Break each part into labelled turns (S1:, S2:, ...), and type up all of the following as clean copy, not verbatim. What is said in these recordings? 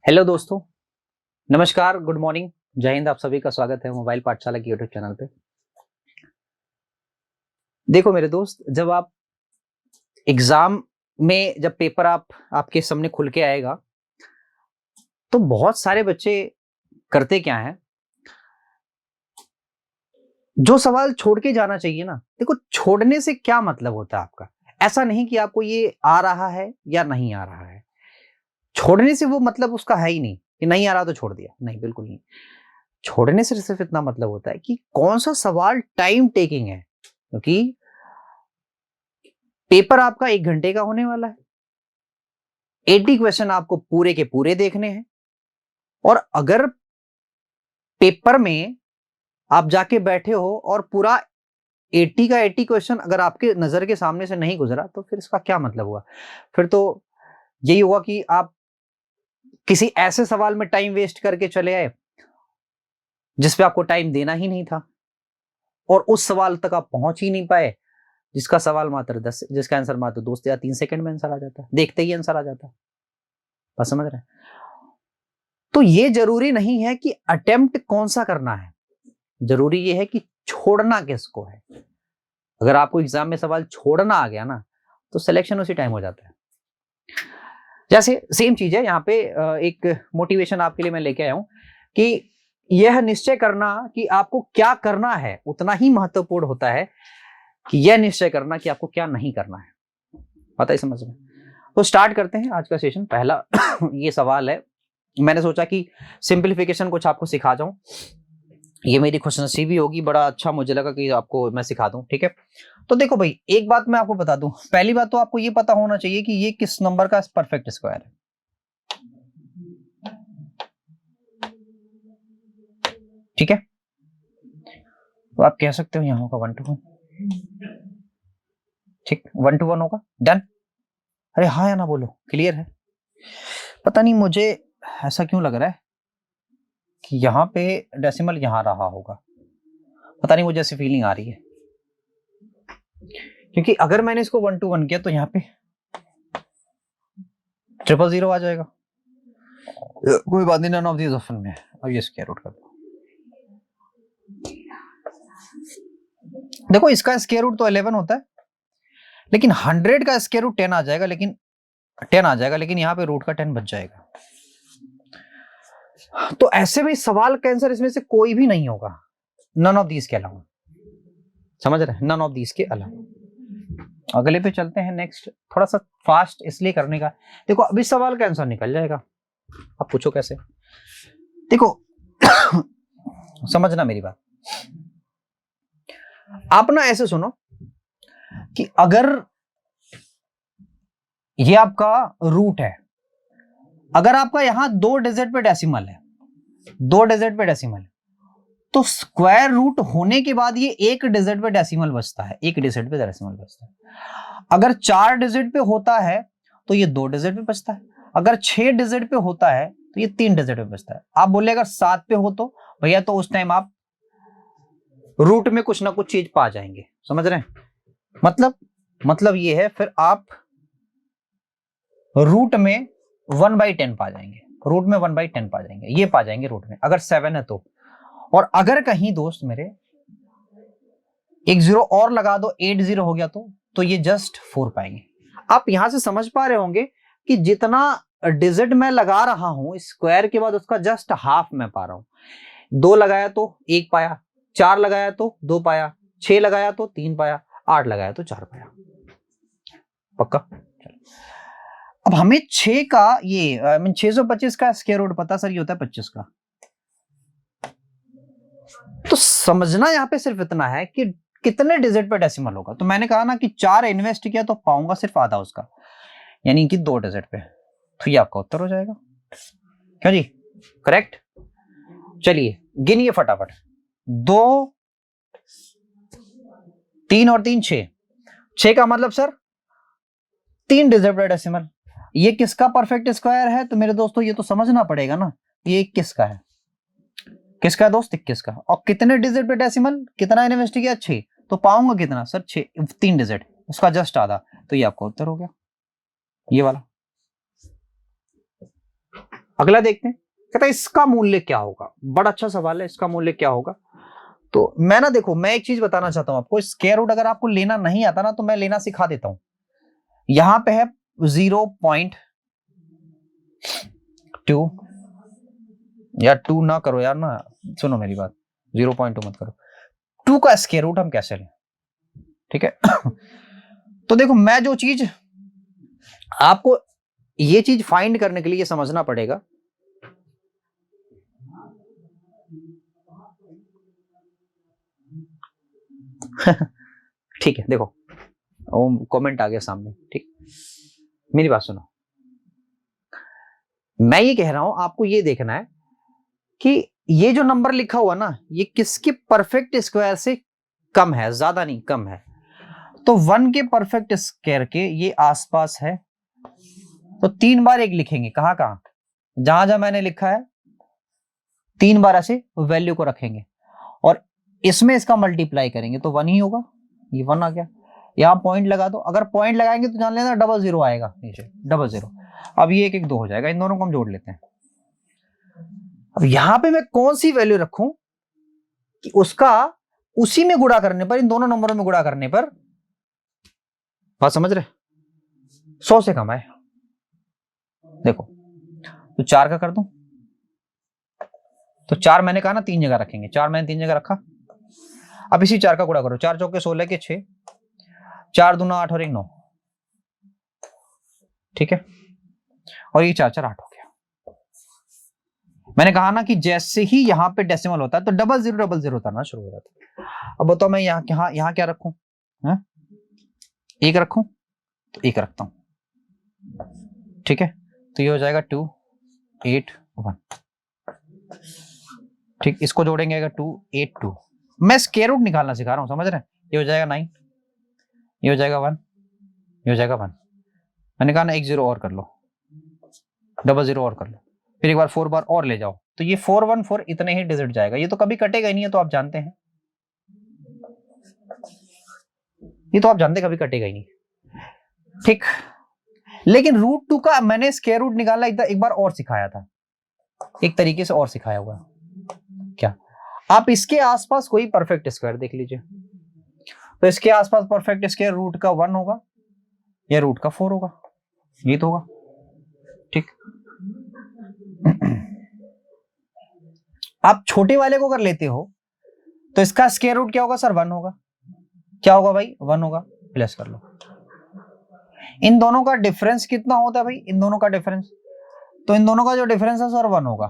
S1: Hello दोस्तों, नमस्कार, good morning, जय हिंद। आप सभी का स्वागत है मोबाइल पाठशाला की यूट्यूब चैनल पे। देखो मेरे दोस्त, जब आप एग्जाम में जब पेपर आपके सामने खुल के आएगा तो बहुत सारे बच्चे करते क्या है, जो सवाल छोड़ के जाना चाहिए ना। देखो, छोड़ने से क्या मतलब होता है आपका? ऐसा नहीं कि आपको ये आ रहा है या नहीं आ रहा है। छोड़ने से वो मतलब उसका है ही नहीं कि नहीं आ रहा तो छोड़ दिया, नहीं, बिल्कुल नहीं। छोड़ने से सिर्फ इतना मतलब होता है कि कौन सा सवाल टाइम टेकिंग है, क्योंकि पेपर आपका 1 घंटे का होने वाला है। 80 क्वेश्चन आपको पूरे के पूरे देखने हैं, और अगर पेपर में आप जाके बैठे हो और पूरा 80 का 80 क्वेश्चन अगर आपके नजर के सामने से नहीं गुजरा तो फिर इसका क्या मतलब हुआ? फिर तो यही हुआ कि आप किसी ऐसे सवाल में टाइम वेस्ट करके चले आए जिसपे आपको टाइम देना ही नहीं था, और उस सवाल तक आप पहुंच ही नहीं पाए जिसका आंसर मात्र 2 या 3 सेकंड में आंसर आ जाता है, देखते ही आंसर आ जाता है। बस समझ रहे हैं? तो ये जरूरी नहीं है कि अटेम्प्ट कौन सा करना है, जरूरी ये है कि छोड़ना किसको है। अगर आपको एग्जाम में सवाल छोड़ना आ गया ना तो सिलेक्शन उसी टाइम हो जाता है। जैसे सेम चीज है यहाँ पे, एक मोटिवेशन आपके लिए मैं लेके आया हूं कि यह निश्चय करना कि आपको क्या करना है उतना ही महत्वपूर्ण होता है कि यह निश्चय करना कि आपको क्या नहीं करना है। पता ही समझ में? तो स्टार्ट करते हैं आज का सेशन। पहला ये सवाल है, मैंने सोचा कि सिंपलीफिकेशन कुछ आपको सिखा जाऊं, ये मेरी खुशनसीबी होगी। बड़ा अच्छा मुझे लगा कि आपको मैं सिखा दूं, ठीक है। तो देखो भाई, एक बात मैं आपको बता दूं। पहली बात तो आपको ये पता होना चाहिए कि ये किस नंबर का परफेक्ट स्क्वायर है। ठीक है, तो आप कह सकते हो यहां होगा 1 to 1। ठीक, 1 to 1 होगा, डन। अरे हाँ या ना बोलो, क्लियर है? पता नहीं मुझे ऐसा क्यों लग रहा है कि यहाँ पे डेसिमल यहां रहा होगा, पता नहीं, मुझे ऐसी फीलिंग आ रही है। क्योंकि अगर मैंने इसको 1 to 1 किया तो यहाँ पे 000 आ जाएगा। कोई बात नहीं, नन ऑफ दीज ऑप्शन में। अब ये स्क्वायर रूट कर दो। देखो, इसका स्क्वायर रूट तो 11 होता है, लेकिन 100 का स्क्वायर रूट 10 आ जाएगा, लेकिन यहाँ पे रूट का 10 बच जाएगा। तो ऐसे में सवाल का आंसर इसमें से कोई भी नहीं होगा, नन ऑफ दीज के अलावा। समझ रहे हैं? नन ऑफ दीज के अलावा। अगले पे चलते हैं। नेक्स्ट थोड़ा सा फास्ट इसलिए करने का, देखो अभी सवाल का आंसर निकल जाएगा। अब पूछो कैसे। देखो समझना मेरी बात। आप ना ऐसे सुनो कि अगर ये आपका रूट है, अगर आपका यहां 2 डिजिट पे डेसिमल है, 2 डिजिट पे डेसिमल है, तो स्क्वायर रूट होने के बाद ये 1 डिजिट पे डेसिमल बचता है, 1 डिजिट पे डेसिमल बचता है। अगर 4 डिजिट पे होता है तो ये 2 डिजिट पे बचता है। अगर 6 डिजिट पे होता है तो ये 3 डिजिट पे बचता है। आप बोले अगर 7 पे हो तो भैया, तो उस टाइम आप रूट में कुछ ना कुछ चीज पा जाएंगे। समझ रहे हैं? मतलब ये है, फिर आप रूट में 1/10 पा जाएंगे, रूट में 1/10 पा जाएंगे, ये पा जाएंगे रूट में, अगर 7 है तो। और अगर कहीं दोस्त मेरे एक 0 और लगा दो, 80 हो गया तो ये जस्ट 4 पाएंगे। आप यहां से समझ पा रहे होंगे कि जितना डिजिट मैं लगा रहा हूं स्क्वायर के बाद उसका जस्ट हाफ मैं पा रहा हूं। 2 लगाया तो 1 पाया, 4 लगाया तो 2 पाया, 6 लगाया तो 3 पाया, 8 लगाया तो 4 पाया। पक्का? अब हमें 6 का ये 625 का स्क्वायर रूट पता, सर ये होता है 25 का। तो समझना यहां पे सिर्फ इतना है कि कितने डिजिट पे डेसिमल होगा। तो मैंने कहा ना कि 4 इन्वेस्ट किया तो पाऊंगा सिर्फ आधा उसका, यानी कि 2 डिजिट पे। तो ये आपका उत्तर हो जाएगा। क्या जी? करेक्ट। चलिए गिनिए फटाफट। 2, 3 और 3 6। 6 का मतलब सर 3 डिजिट पे डेसिमल। ये किसका परफेक्ट स्क्वायर है? तो मेरे दोस्तों ये तो समझना पड़ेगा ना, ये 21 का है। किसका है दोस्त? 21 का। और कितने डिजिट पे डेसिमल, कितना इन्वेस्ट किया? 6। तो पाऊंगा कितना सर? 6, 3 डिजिट, उसका जस्ट आधा। तो ये आपका उत्तर हो गया, ये वाला। अगला देखते हैं, कहता है इसका मूल्य क्या होगा। बड़ा अच्छा सवाल है, इसका मूल्य क्या होगा। तो मैं ना देखो, मैं एक चीज बताना चाहता हूं आपको, स्क्वायर रूट अगर आपको लेना नहीं आता ना तो मैं लेना सिखा देता हूं। यहां पे है 0.2 या 2 ना करो यार ना, सुनो मेरी बात, 0.2 मत करो, 2 का स्क्वायर रूट हम कैसे लें, ठीक है। तो देखो, मैं जो चीज आपको, ये चीज फाइंड करने के लिए समझना पड़ेगा ठीक है, देखो कमेंट आ गया सामने, ठीक, मेरी बात सुनो। मैं ये कह रहा हूं, आपको ये देखना है कि ये जो नंबर लिखा हुआ ना, ये किसके परफेक्ट स्क्वायर से कम है, ज्यादा नहीं, कम है। तो 1 के परफेक्ट स्क्वायर के ये आसपास है, तो 3 बार एक लिखेंगे, कहां कहां, जहां जहां मैंने लिखा है 3 बार ऐसे वैल्यू को रखेंगे और इसमें इसका मल्टीप्लाई करेंगे तो 1 ही होगा, ये 1 आ गया। यहां पॉइंट लगा दो, अगर पॉइंट लगाएंगे तो जान लेना 00 आएगा नीचे, 00। अब ये 1 1 2 हो जाएगा, इन दोनों को हम जोड़ लेते हैं। अब यहां पे मैं कौन सी वैल्यू रखूं कि उसका उसी में गुणा करने पर, इन दोनों नंबरों में गुणा करने पर, बात समझ रहे, 100 से कम आए। देखो, तो 4 का कर दूं, तो 4 मैंने कहा ना 3 जगह रखेंगे, 4 मैंने 3 जगह रखा। अब इसी 4 का गुणा करो, 4 चौके 16 के 6, 4 दूना 8 और 1 9, ठीक है, और ये 4 4 8 हो गया। मैंने कहा ना कि जैसे ही यहां पे डेसिमल होता है तो 0000 उतारना शुरू हो जाता है। अब बताओ मैं यहां क्या रखूं, 1 रखूं, तो 1 रखता हूं, ठीक है, तो ये हो जाएगा 2 8 1, ठीक, इसको जोड़ेंगे 2 8 2। मैं स्क्वायर रूट निकालना सिखा रहा हूं, समझ रहे हैं। ये हो जाएगा 9, ये हो जाएगा 1, ये हो जाएगा 1। मैंने कहा ना 1 0 और कर लो, 00 और कर लो, फिर एक बार 4 बार और ले जाओ, तो ये 4 1 4 इतने ही डिजिट जाएगा, ये तो कभी कटेगा ही नहीं है, तो आप जानते हैं, ये तो आप जानते कभी कटेगा ही नहीं, ठीक। लेकिन √2 का मैंने स्क्वायर रूट निकालना एक बार और सिखाया था, एक तरीके से और सिखाया हुआ है। क्या आप इसके आसपास कोई परफेक्ट स्क्वायर देख लीजिए, तो इसके आसपास परफेक्ट स्क्वायर रूट का 1 होगा या रूट का 4 होगा, ये तो होगा, ठीक। आप छोटे वाले को अगर लेते हो तो इसका स्क्वायर रूट क्या होगा सर, 1 होगा, क्या होगा भाई, 1 होगा, प्लस कर लो। इन दोनों का डिफरेंस कितना होता है भाई, इन दोनों का डिफरेंस, तो इन दोनों का जो डिफरेंस है सर 1 होगा,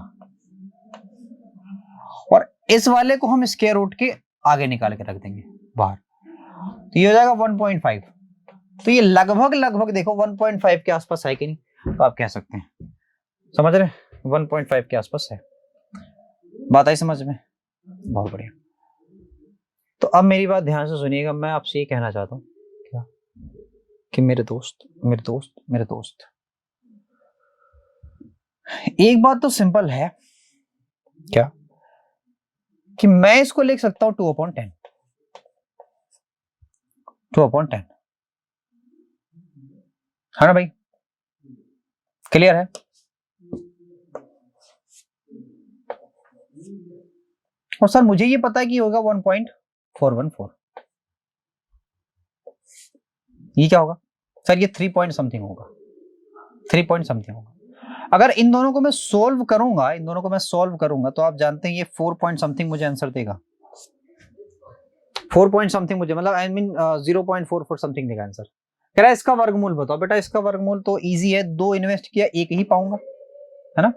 S1: और इस वाले को हम स्क्वायर रूट के आगे निकाल के रख देंगे बाहर, तो ये हो जाएगा 1.5। तो ये लगभग लगभग देखो 1.5 के आसपास है कि नहीं, तो आप कह सकते हैं, समझ रहे, 1.5 के आसपास है। बात आई समझ में, बहुत बढ़िया। तो अब मेरी बात ध्यान से सुनिएगा, मैं आपसे ये कहना चाहता हूं क्या, कि मेरे दोस्त मेरे दोस्त मेरे दोस्त, एक बात तो सिंपल है, क्या, कि मैं इसको लिख सकता हूं 2/10, 2/10, है ना भाई, क्लियर है। और सर मुझे ये पता है कि होगा 1.414, ये क्या होगा सर, ये 3 पॉइंट समथिंग होगा, 3 पॉइंट समथिंग होगा। अगर इन दोनों को मैं सोल्व करूंगा, इन दोनों को मैं सोल्व करूंगा, तो आप जानते हैं ये 4 पॉइंट समथिंग मुझे आंसर देगा, 4 पॉइंट समथिंग मुझे, मतलब आई मीन 0.44 समथिंग देगा आंसर। कह रहा है इसका वर्गमूल बताओ, बेटा इसका वर्गमूल तो इजी है, 2 इन्वेस्ट किया 1 ही पाऊंगा, है ना।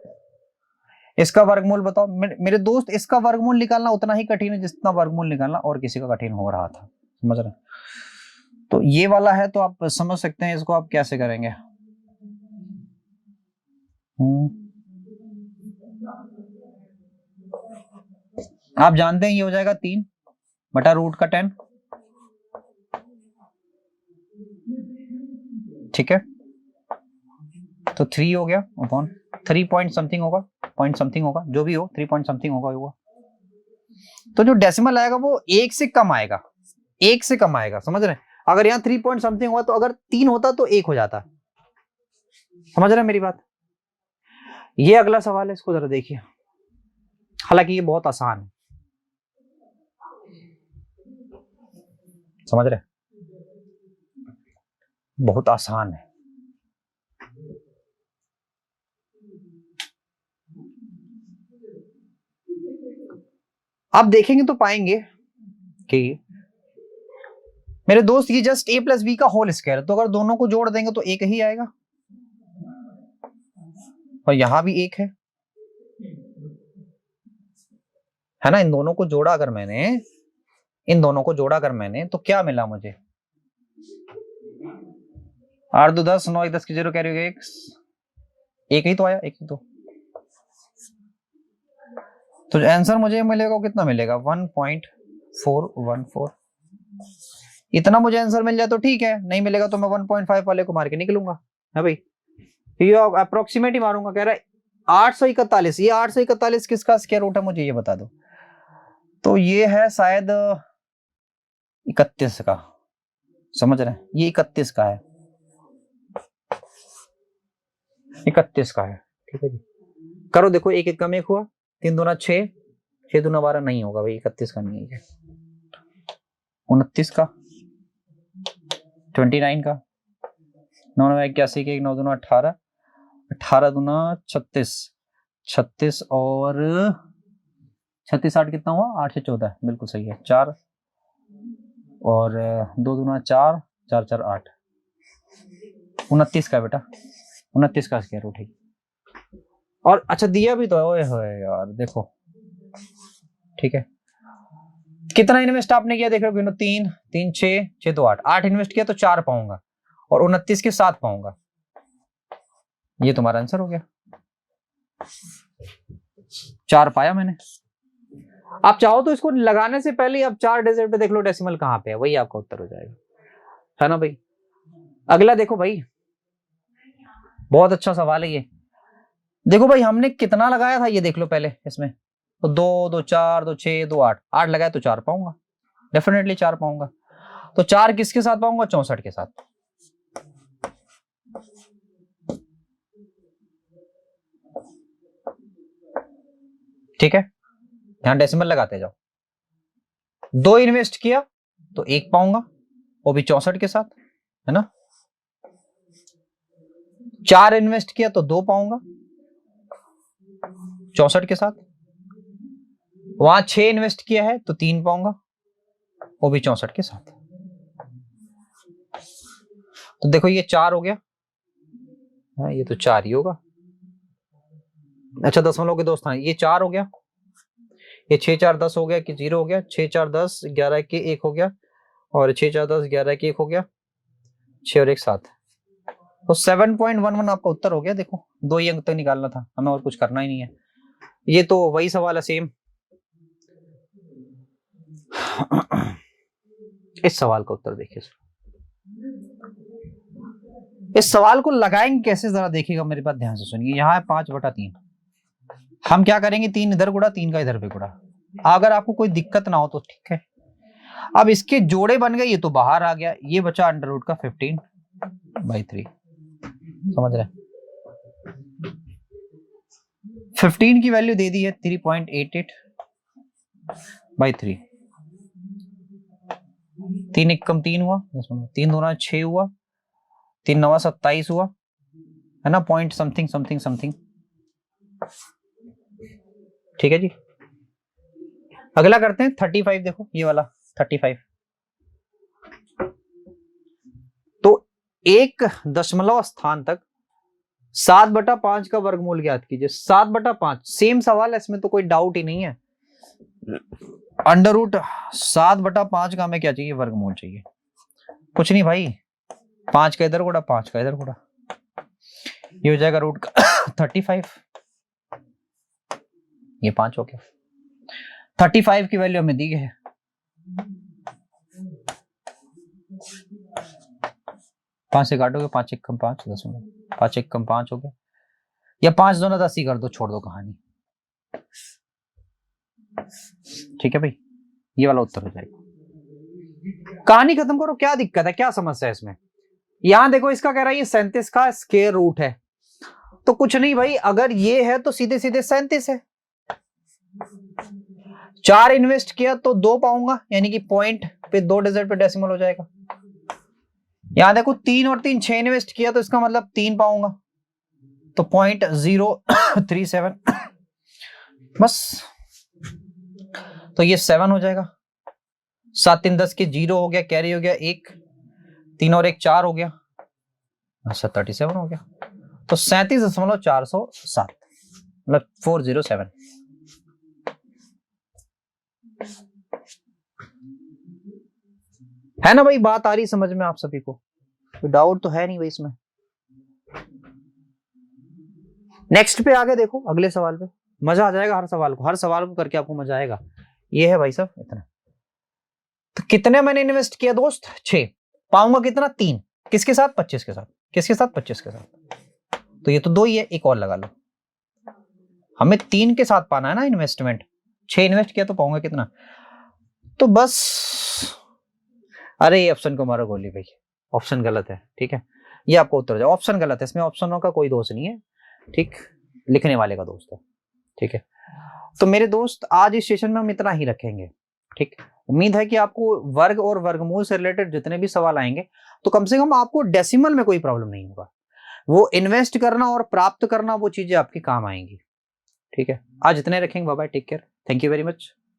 S1: इसका वर्गमूल बताओ, मेरे दोस्त, इसका वर्गमूल निकालना उतना ही कठिन है जितना वर्गमूल निकालना और किसी का कठिन हो रहा था, समझ रहे। तो ये वाला है, तो आप समझ सकते हैं इसको आप कैसे करेंगे। आप जानते हैं ये हो जाएगा 3 बटा रूट का 10, ठीक है, तो 3 हो गया अपॉन 3 पॉइंट समथिंग होगा, पॉइंट समथिंग होगा, जो भी हो 3 पॉइंट समथिंग होगा। तो जो डेसिमल आएगा वो 1 से कम आएगा, 1 से कम आएगा, समझ रहे हैं। अगर यहाँ 3 पॉइंट समथिंग हुआ तो अगर 3 होता तो 1 हो जाता, समझ रहे हैं मेरी बात। ये अगला सवाल है, इसको जरा देखिए। हालांकि ये बहुत आसान है, समझ रहे, बहुत आसान है। आप देखेंगे तो पाएंगे कि मेरे दोस्त ये जस्ट a प्लस बी का होल स्क्वायर है, तो अगर दोनों को जोड़ देंगे तो एक ही आएगा, और यहां भी एक है ना। इन दोनों को जोड़ा अगर मैंने, इन दोनों को जोड़ा अगर मैंने, तो क्या मिला मुझे? 8 2 10, 9 1 10 की 0 कैरी हो गया, एक ही तो आया, एक ही तो आंसर मुझे मिलेगा, कितना मिलेगा? 1.414। इतना मुझे आंसर मिल जाए तो ठीक है, नहीं मिलेगा तो मैं 1.5 वाले को मार के निकलूंगा, है भाई। ये अप्रोक्सीमेट ही मारूंगा। कह रहा है 841, ये 841 किसका स्क्वायर रूट है, मुझे ये बता दो। तो ये है शायद 31 का, समझ रहे हैं, ये 31 का है, 31 का है, ठीक है जी। करो देखो, एक एक कम एक हुआ, 3 दूना 6, 6 दूना 12, नहीं होगा भाई, 31 का नहीं है। 29 का, 29 का, 9 9 81 के 9 दूना 18, 18 दूना 36, 36 और 36 8 कितना हुआ? 8 से 14, बिल्कुल सही है। 4 और 2 दूना 4, 4 4 8, 29 का बेटा, 29 का स्क्वायर रूट है। और अच्छा दिया भी तो है, ओए होए यार देखो, ठीक है। कितना इन्वेस्ट आपने किया देख रहे हो? 3 3 6 6 तो 8, 8 इन्वेस्ट किया तो 4 पाऊंगा, और 29 के 7 पाऊंगा। ये तुम्हारा आंसर हो गया, 4 पाया मैंने। आप चाहो तो इसको लगाने से पहले आप 4 डिजिट पे देख लो डेसिमल कहां पे है, वही आपका उत्तर हो जाएगा, है ना भाई। अगला देखो भाई, बहुत अच्छा सवाल है ये। देखो भाई, हमने कितना लगाया था ये देख लो पहले इसमें, तो 2 2 4 2 6 2 8, 8 लगाया तो 4 पाऊंगा, डेफिनेटली 4 पाऊंगा। तो 4 किसके साथ पाऊंगा? 64 के साथ, ठीक है। यहां डेसिमल लगाते जाओ। 2 इन्वेस्ट किया तो 1 पाऊंगा, वो भी 64 के साथ, है ना। 4 इन्वेस्ट किया तो 2 पाऊंगा 64 के साथ। वहां 6 इन्वेस्ट किया है तो 3 पाऊंगा, वो भी 64 के साथ। तो देखो ये 4 हो गया, ये तो 4 ही होगा। अच्छा दशमलव के दोस्त, हाँ ये 4 हो गया, ये 6 4 10 हो गया कि 0 हो गया, 6 4 10 11 के 1 हो गया, और 6 4 10 11 के 1 हो गया, 6 और 1 7। तो 7.11 आपका उत्तर हो गया। देखो 2 ही अंक तक निकालना था हमें, और कुछ करना ही नहीं है। ये तो वही सवाल है सेम। इस सवाल का उत्तर देखिए, इस सवाल को लगाएंगे कैसे जरा देखिएगा, मेरी बात ध्यान से सुनिए। यहाँ है 5/3, हम क्या करेंगे? 3 इधर गुड़ा, 3 का इधर पे गुड़ा। अगर आपको कोई दिक्कत ना हो तो ठीक है। अब इसके जोड़े बन गए, ये तो बाहर आ गया, ये बचा अंडर रूट का 15/3, समझ रहे? 15 की वैल्यू दे दी है 3.88/3। 3 1 कम 3 हुआ, 3 2 6 हुआ, 3 9 27 हुआ, है ना, पॉइंट समथिंग समथिंग समथिंग, ठीक है जी। अगला करते हैं 35। देखो ये वाला 35, तो 1 दशमलव स्थान तक 7/5 का वर्गमूल ज्ञात कीजिए। 7/5 सेम सवाल है, इसमें तो कोई डाउट ही नहीं है। अंडर रूट 7/5 का हमें क्या चाहिए? वर्गमूल चाहिए। कुछ नहीं भाई, 5 का इधर गुड़ा, 5 का इधर गुड़ा, ये हो जाएगा रूट का 35, ये 5 हो गया। 35 की वैल्यू हमें दी गई है, 5 से काटोगे, 5 1 कम 5 10, 5 1 कम 5 हो गया, या 5 2 10 ही कर दो, छोड़ दो कहानी, ठीक है भाई। ये वाला उत्तर हो जाएगा, कहानी खत्म करो। क्या दिक्कत है, क्या समस्या है इसमें? यहां देखो, इसका कह रहा है ये 37 का स्क्वायर रूट है, तो कुछ नहीं भाई, अगर ये है तो सीधे सीधे 37 है। 4 इन्वेस्ट किया तो 2 पाऊंगा, यानी कि पॉइंट पे 2 डिजिट पे डेसिमल हो जाएगा। यहां देखो 3 और 3 6 इन्वेस्ट किया तो इसका मतलब 3 पाऊंगा, तो 0.037 बस। तो ये 7 हो जाएगा। 7 3 10 के 0 हो गया, कैरी हो गया 1, 3 और 1 4 हो गया, अच्छा 37 हो गया। तो 37.407 मतलब 407। है ना भाई, बात आ रही समझ में आप सभी को? कोई डाउट तो है नहीं भाई इसमें। नेक्स्ट पे आगे देखो, अगले सवाल पे मजा आ जाएगा। हर सवाल को करके आपको मजा आएगा। ये है भाई साहब इतना। तो कितने मैंने इन्वेस्ट किया दोस्त? 6। पाऊंगा कितना? 3। किसके साथ? 25 के साथ। किसके साथ? 25 के साथ। तो ये तो 2 ही है, एक और लगा लो। हमें 3 के साथ पाना है ना इन्वेस्टमेंट। 6 इन्वेस्ट किया तो पाऊंगा कितना? तो बस, अरे ये ऑप्शन को मारो गोली भाई, ऑप्शन गलत है। ठीक है, ये आपको उत्तर जाओ, ऑप्शन गलत है, इसमें ऑप्शनों का कोई दोष नहीं है। ठीक, लिखने वाले का दोस्त है। ठीक है, तो मेरे दोस्त आज इस सेशन में हम इतना ही रखेंगे। ठीक, उम्मीद है कि आपको वर्ग और वर्गमूल से रिलेटेड जितने भी सवाल आएंगे तो कम से कम आपको डेसिमल में कोई प्रॉब्लम नहीं होगा। वो इन्वेस्ट करना और प्राप्त करना, वो चीजें आपके काम आएंगी। ठीक है, आज इतने रखेंगे। Bye bye, take care, thank you very much.